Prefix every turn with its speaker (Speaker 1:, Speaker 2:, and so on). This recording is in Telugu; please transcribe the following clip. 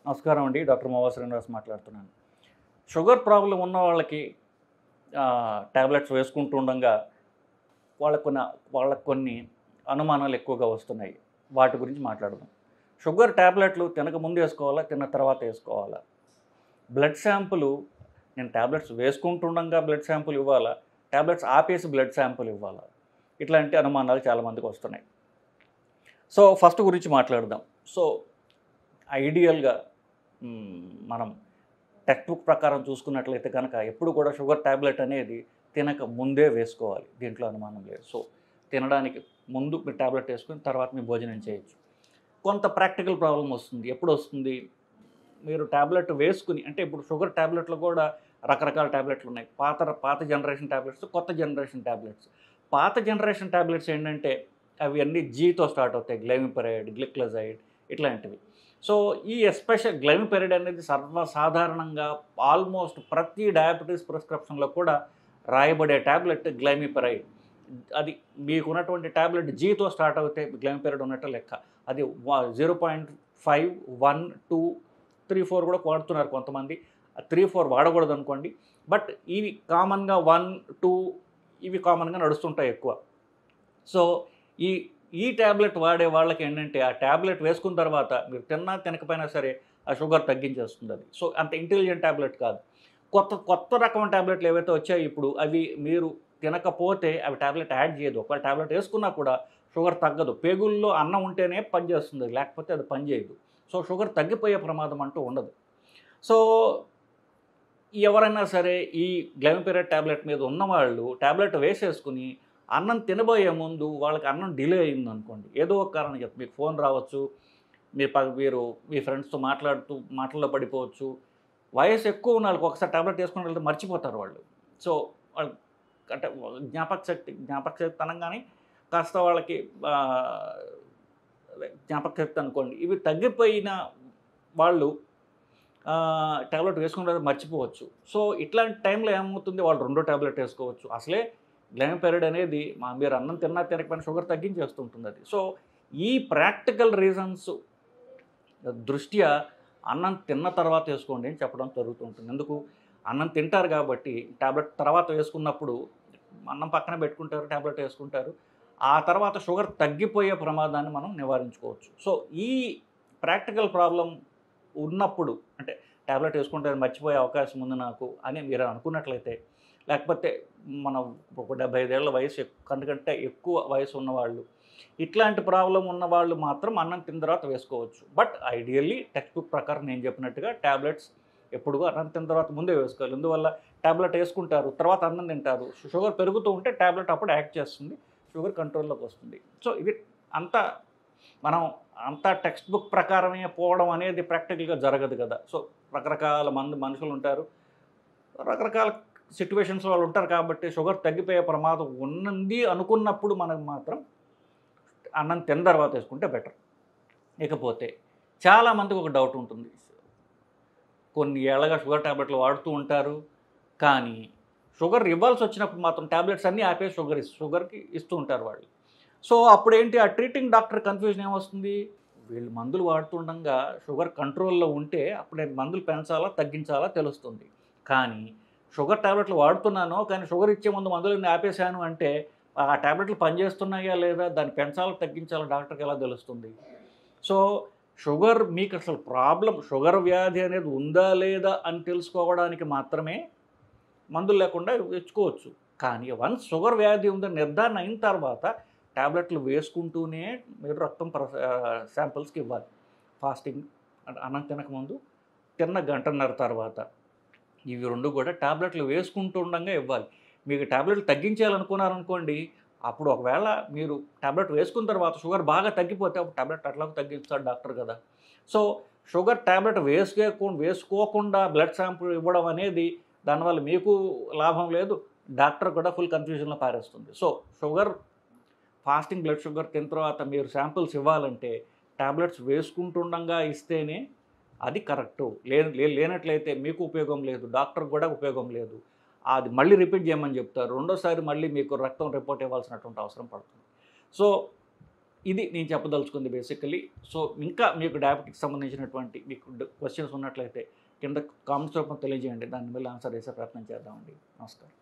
Speaker 1: నమస్కారం అండి. డాక్టర్ మోవా శ్రీనివాస్ మాట్లాడుతున్నాను. షుగర్ ప్రాబ్లం ఉన్న వాళ్ళకి టాబ్లెట్స్ వేసుకుంటూ ఉండంగా వాళ్ళకున్న వాళ్ళకు కొన్ని అనుమానాలు ఎక్కువగా వస్తున్నాయి. వాటి గురించి మాట్లాడదాం. షుగర్ టాబ్లెట్లు తినక ముందు వేసుకోవాలా? తిన్న తర్వాత వేసుకోవాలా? బ్లడ్ శాంపులు నేను టాబ్లెట్స్ వేసుకుంటుండగా బ్లడ్ శాంపుల్ ఇవ్వాలా? టాబ్లెట్స్ ఆపేసి బ్లడ్ శాంపుల్ ఇవ్వాలా? ఇట్లాంటి అనుమానాలు చాలామందికి వస్తున్నాయి. సో ఫస్ట్ గురించి మాట్లాడదాం. సో ఐడియల్గా మనం టెక్స్ట్ బుక్ ప్రకారం చూసుకున్నట్లయితే కనుక ఎప్పుడు కూడా షుగర్ టాబ్లెట్ అనేది తినక ముందే వేసుకోవాలి. దీంట్లో అనుమానం లేదు. సో తినడానికి ముందు మీరు టాబ్లెట్ వేసుకుని తర్వాత మీరు భోజనం చేయొచ్చు. కొంత ప్రాక్టికల్ ప్రాబ్లం వస్తుంది. ఎప్పుడు వస్తుంది? మీరు టాబ్లెట్ వేసుకుని, అంటే ఇప్పుడు షుగర్ టాబ్లెట్లు కూడా రకరకాల టాబ్లెట్లు ఉన్నాయి. పాత జనరేషన్ టాబ్లెట్స్, కొత్త జనరేషన్ టాబ్లెట్స్. పాత జనరేషన్ టాబ్లెట్స్ ఏంటంటే అవి అన్నీ జీతో స్టార్ట్ అవుతాయి. గ్లైమిపెరైడ్, గ్లిక్లజైడ్ ఇట్లాంటివి. సో ఈ ఎస్పెషల్ గ్లైమిపెరైడ్ అనేది సర్వసాధారణంగా ఆల్మోస్ట్ ప్రతి డయాబెటీస్ ప్రిస్క్రిప్షన్లో కూడా రాయబడే టాబ్లెట్ గ్లైమిపెరైడ్. అది మీకున్నటువంటి టాబ్లెట్ జీతో స్టార్ట్ అవుతే గ్లైమిపెరైడ్ ఉన్నట్టు లెక్క. అది 0.5, 1, 2, 3, 4 కూడా వాడుతున్నారు కొంతమంది. 3, 4 వాడకూడదు అనుకోండి. బట్ ఇవి కామన్గా 1, 2 ఇవి కామన్గా నడుస్తుంటాయి ఎక్కువ. సో ఈ ట్యాబ్లెట్ వాడే వాళ్ళకి ఏంటంటే ఆ ట్యాబ్లెట్ వేసుకున్న తర్వాత మీరు తిన్నా తినకపోయినా సరే ఆ షుగర్ తగ్గించేస్తుంది అది. సో అంత ఇంటెలిజెంట్ ట్యాబ్లెట్ కాదు. కొత్త రకం ట్యాబ్లెట్లు ఏవైతే వచ్చాయో ఇప్పుడు అవి మీరు తినకపోతే అవి ట్యాబ్లెట్ యాడ్ చేయదు. ఒకవేళ ట్యాబ్లెట్ వేసుకున్నా కూడా షుగర్ తగ్గదు. పేగుల్లో అన్నం ఉంటేనే పనిచేస్తుంది, లేకపోతే అది పనిచేయదు. సో షుగర్ తగ్గిపోయే ప్రమాదం అంటూ ఉండదు. సో ఎవరైనా సరే ఈ గ్లైమిపెరైడ్ ట్యాబ్లెట్ మీద ఉన్నవాళ్ళు ట్యాబ్లెట్ వేసేసుకుని అన్నం తినబోయే ముందు వాళ్ళకి అన్నం డిలే అయిందనుకోండి, ఏదో ఒక కారణం చెప్పి మీకు ఫోన్ రావచ్చు, మీరు మీ ఫ్రెండ్స్తో మాటల్లో పడిపోవచ్చు. వయసు ఎక్కువ ఉన్న వాళ్ళకి ఒకసారి ట్యాబ్లెట్ వేసుకుని వెళ్తే మర్చిపోతారు వాళ్ళు. సో వాళ్ళు అంటే జ్ఞాపక శక్తి అనగానే కాస్త వాళ్ళకి జ్ఞాపక శక్తి అనుకోండి, ఇవి తగ్గిపోయిన వాళ్ళు ట్యాబ్లెట్ వేసుకున్న మర్చిపోవచ్చు. సో ఇట్లాంటి టైంలో ఏమవుతుంది, వాళ్ళు 2వ ట్యాబ్లెట్ వేసుకోవచ్చు. అసలే గ్లైమిపెరైడ్ అనేది మీరు అన్నం తిన్నా తినకపోయినా షుగర్ తగ్గించేస్తుంటుంది అది. సో ఈ ప్రాక్టికల్ రీజన్స్ దృష్ట్యా అన్నం తిన్న తర్వాత వేసుకోండి అని చెప్పడం జరుగుతుంటుంది. ఎందుకు? అన్నం తింటారు కాబట్టి ట్యాబ్లెట్ తర్వాత వేసుకున్నప్పుడు అన్నం పక్కన పెట్టుకుంటారు, ట్యాబ్లెట్ వేసుకుంటారు. ఆ తర్వాత షుగర్ తగ్గిపోయే ప్రమాదాన్ని మనం నివారించుకోవచ్చు. సో ఈ ప్రాక్టికల్ ప్రాబ్లం ఉన్నప్పుడు, అంటే ట్యాబ్లెట్ వేసుకుంటే మర్చిపోయే అవకాశం ఉంది నాకు అని మీరు అనుకున్నట్లయితే, లేకపోతే మనం ఒక 75 ఏళ్ల వయసు కంటే ఎక్కువ వయసు ఉన్నవాళ్ళు, ఇట్లాంటి ప్రాబ్లం ఉన్నవాళ్ళు మాత్రం అన్నం తిన్న తర్వాత వేసుకోవచ్చు. బట్ ఐడియల్లీ టెక్స్ట్ బుక్ ప్రకారం నేను చెప్పినట్టుగా ట్యాబ్లెట్స్ ఎప్పుడు అన్నం తిన్న తర్వాత ముందే వేసుకోవాలి. ఎందువల్ల ట్యాబ్లెట్ వేసుకుంటారు, తర్వాత అన్నం తింటారు, షుగర్ పెరుగుతూ ఉంటే ట్యాబ్లెట్ అప్పుడు యాక్ట్ చేస్తుంది, షుగర్ కంట్రోల్లోకి వస్తుంది. సో ఇది అంతా టెక్స్ట్ బుక్ ప్రకారమే పోవడం అనేది ప్రాక్టికల్గా జరగదు కదా. సో రకరకాల మనుషులు ఉంటారు, రకరకాల సిట్యువేషన్స్ వాళ్ళు ఉంటారు. కాబట్టి షుగర్ తగ్గిపోయే ప్రమాదం ఉన్నది అనుకున్నప్పుడు మనకు మాత్రం అన్నం తిన్న తర్వాత వేసుకుంటే బెటర్. ఇకపోతే చాలామందికి ఒక డౌట్ ఉంటుంది. కొన్ని ఏళ్ళగా షుగర్ ట్యాబ్లెట్లు వాడుతూ ఉంటారు, కానీ షుగర్ ఇవ్వాల్సి వచ్చినప్పుడు మాత్రం ట్యాబ్లెట్స్ అన్నీ ఆపేసి షుగర్కి ఇస్తూ ఉంటారు వాళ్ళు. సో అప్పుడేంటి, ఆ ట్రీటింగ్ డాక్టర్ కన్ఫ్యూజన్ ఏమొస్తుంది, వీళ్ళు మందులు వాడుతుండగా షుగర్ కంట్రోల్లో ఉంటే అప్పుడు నేను మందులు పెంచాలా తగ్గించాలా తెలుస్తుంది. కానీ షుగర్ ట్యాబ్లెట్లు వాడుతున్నాను, కానీ షుగర్ ఇచ్చే ముందు మందులన్నీ ఆపేశాను అంటే ఆ ట్యాబ్లెట్లు పనిచేస్తున్నాయా లేదా, దాన్ని పెంచాలా తగ్గించాలా డాక్టర్కి ఎలా తెలుస్తుంది? సో షుగర్ మీకు అసలు షుగర్ వ్యాధి అనేది ఉందా లేదా అని తెలుసుకోవడానికి మాత్రమే మందులు లేకుండా ఇచ్చుకోవచ్చు. కానీ వన్స్ షుగర్ వ్యాధి ఉందని నిర్ధారణ అయిన తర్వాత ట్యాబ్లెట్లు వేసుకుంటూనే మీరు రక్తం శాంపిల్స్కి ఇవ్వాలి. ఫాస్టింగ్ అన్నం తినకముందు, తిన్న గంటన్నర తర్వాత, ఇవి 2 కూడా ట్యాబ్లెట్లు వేసుకుంటూ ఉండగా ఇవ్వాలి. మీకు ట్యాబ్లెట్లు తగ్గించాలనుకున్నారనుకోండి, అప్పుడు ఒకవేళ మీరు ట్యాబ్లెట్ వేసుకున్న తర్వాత షుగర్ బాగా తగ్గిపోతే అప్పుడు ట్యాబ్లెట్ అట్లాగో తగ్గిస్తాడు డాక్టర్ కదా. సో షుగర్ ట్యాబ్లెట్ వేసుకోకుండా బ్లడ్ శాంపుల్ ఇవ్వడం అనేది దానివల్ల మీకు లాభం లేదు, డాక్టర్ కూడా ఫుల్ కన్ఫ్యూజన్లో పారేస్తుంది. సో ఫాస్టింగ్ బ్లడ్ షుగర్ తిన్న తర్వాత మీరు శాంపిల్స్ ఇవ్వాలంటే ట్యాబ్లెట్స్ వేసుకుంటుండగా ఇస్తేనే అది కరెక్టు. లేనట్లయితే మీకు ఉపయోగం లేదు, డాక్టర్కి కూడా ఉపయోగం లేదు. అది మళ్ళీ రిపీట్ చేయమని చెప్తారు. రెండోసారి మళ్ళీ మీకు రక్తం రిపోర్ట్ ఇవ్వాల్సినటువంటి అవసరం పడుతుంది. సో ఇది నేను చెప్పదలుచుకుంది బేసికలీ. సో ఇంకా మీకు డయాబెటిక్స్ సంబంధించినటువంటి మీకు క్వశ్చన్స్ ఉన్నట్లయితే కింద కామెంట్స్ రూపంలో తెలియజేయండి. దాని మీద ఆన్సర్ చేసే ప్రయత్నం చేద్దామండి. నమస్కారం.